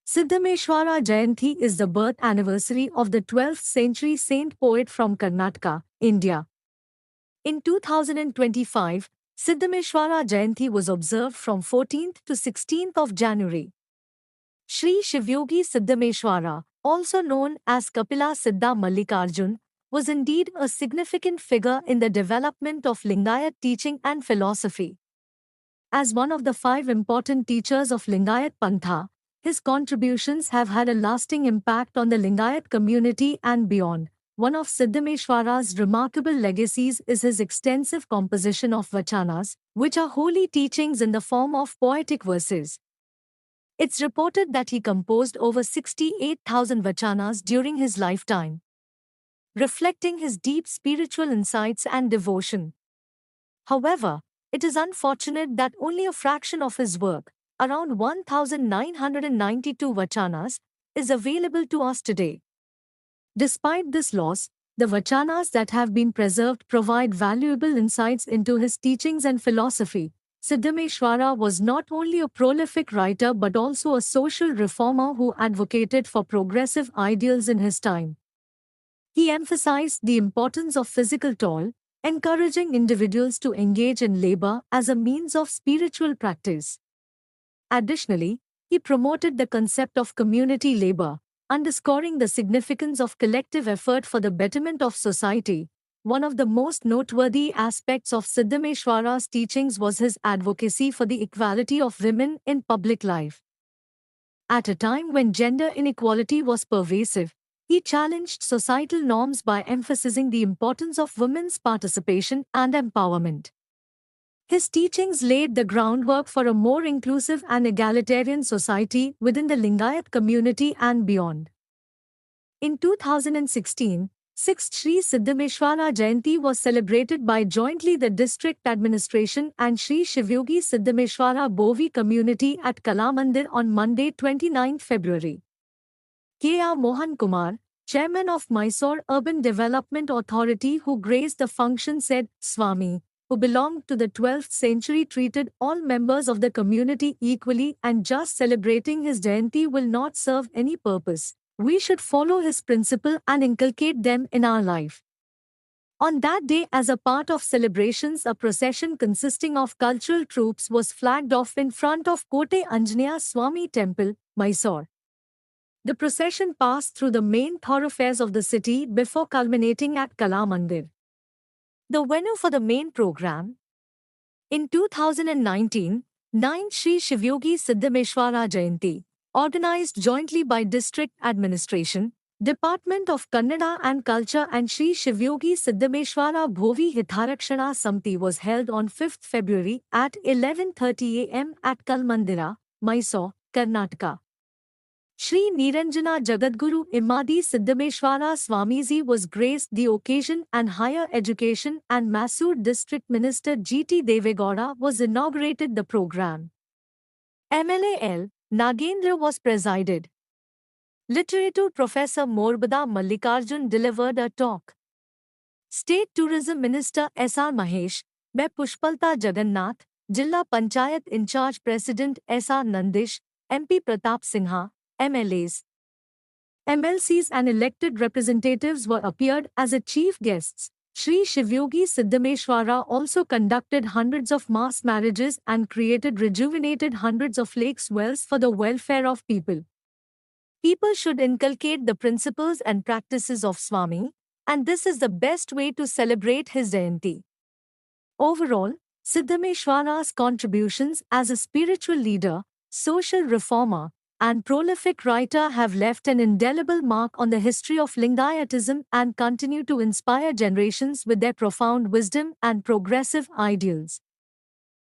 Siddhameshwara Jayanti is the birth anniversary of the 12th century saint poet from Karnataka, India. In 2025, Siddhameshwara Jayanti was observed from 14th to 16th of January. Sri Shivyogi Siddhameshwara, also known as Kapila Siddha Mallikarjun, was indeed a significant figure in the development of Lingayat teaching and philosophy. As one of the five important teachers of Lingayat Pantha, his contributions have had a lasting impact on the Lingayat community and beyond. One of Siddhameshwara's remarkable legacies is his extensive composition of vachanas, which are holy teachings in the form of poetic verses. It's reported that he composed over 68,000 vachanas during his lifetime, reflecting his deep spiritual insights and devotion. However, it is unfortunate that only a fraction of his work, around 1,992 vachanas, is available to us today. Despite this loss, the vachanas that have been preserved provide valuable insights into his teachings and philosophy. Siddhameshwara was not only a prolific writer but also a social reformer who advocated for progressive ideals in his time. He emphasized the importance of physical toil, encouraging individuals to engage in labor as a means of spiritual practice. Additionally, he promoted the concept of community labor, underscoring the significance of collective effort for the betterment of society. One of the most noteworthy aspects of Siddhameshwara's teachings was his advocacy for the equality of women in public life. At a time when gender inequality was pervasive, he challenged societal norms by emphasizing the importance of women's participation and empowerment. His teachings laid the groundwork for a more inclusive and egalitarian society within the Lingayat community and beyond. In 2016, 6th Sri Siddhameshwara Jayanti was celebrated by jointly the district administration and Sri Shivyogi Siddhameshwara Bovi community at Kalamandir on Monday 29 February. K.R. Mohan Kumar, chairman of Mysore Urban Development Authority who graced the function said, Swami, who belonged to the 12th century treated all members of the community equally and just celebrating his Jayanti will not serve any purpose. We should follow his principle and inculcate them in our life. On that day, as a part of celebrations, a procession consisting of cultural troops was flagged off in front of Kote Anjaneya Swami Temple, Mysore. The procession passed through the main thoroughfares of the city before culminating at Kalamandir. The venue for the main program. In 2019, 9th Sri Shivyogi Siddhameshwara Jayanti, organized jointly by District Administration, Department of Kannada and Culture and Sri Shivyogi Siddhameshwara Bhovi Hitarakshana Samti was held on 5th February at 11:30 am at Kalmandira, Mysore, Karnataka. Shri Niranjana Jagadguru Imadi Siddhameshwara Swamiji was graced the occasion and Higher Education and Mysore District Minister G.T. Devegowda was inaugurated the program. MLA L. Nagendra was presided. Literature Professor Morbada Mallikarjun delivered a talk. State Tourism Minister S.R. Mahesh, Be Pushpalta Jagannath, Jilla Panchayat In-charge President S.R. Nandish, MP Pratap Singha, MLAs, MLCs and elected representatives were appeared as a chief guests. Sri Shivyogi Siddhameshwara also conducted hundreds of mass marriages and rejuvenated hundreds of lakes wells for the welfare of people. People should inculcate the principles and practices of Swami, and this is the best way to celebrate his Jayanti. Overall, Siddhameshwara's contributions as a spiritual leader, social reformer, and prolific writer have left an indelible mark on the history of Lingayatism and continue to inspire generations with their profound wisdom and progressive ideals.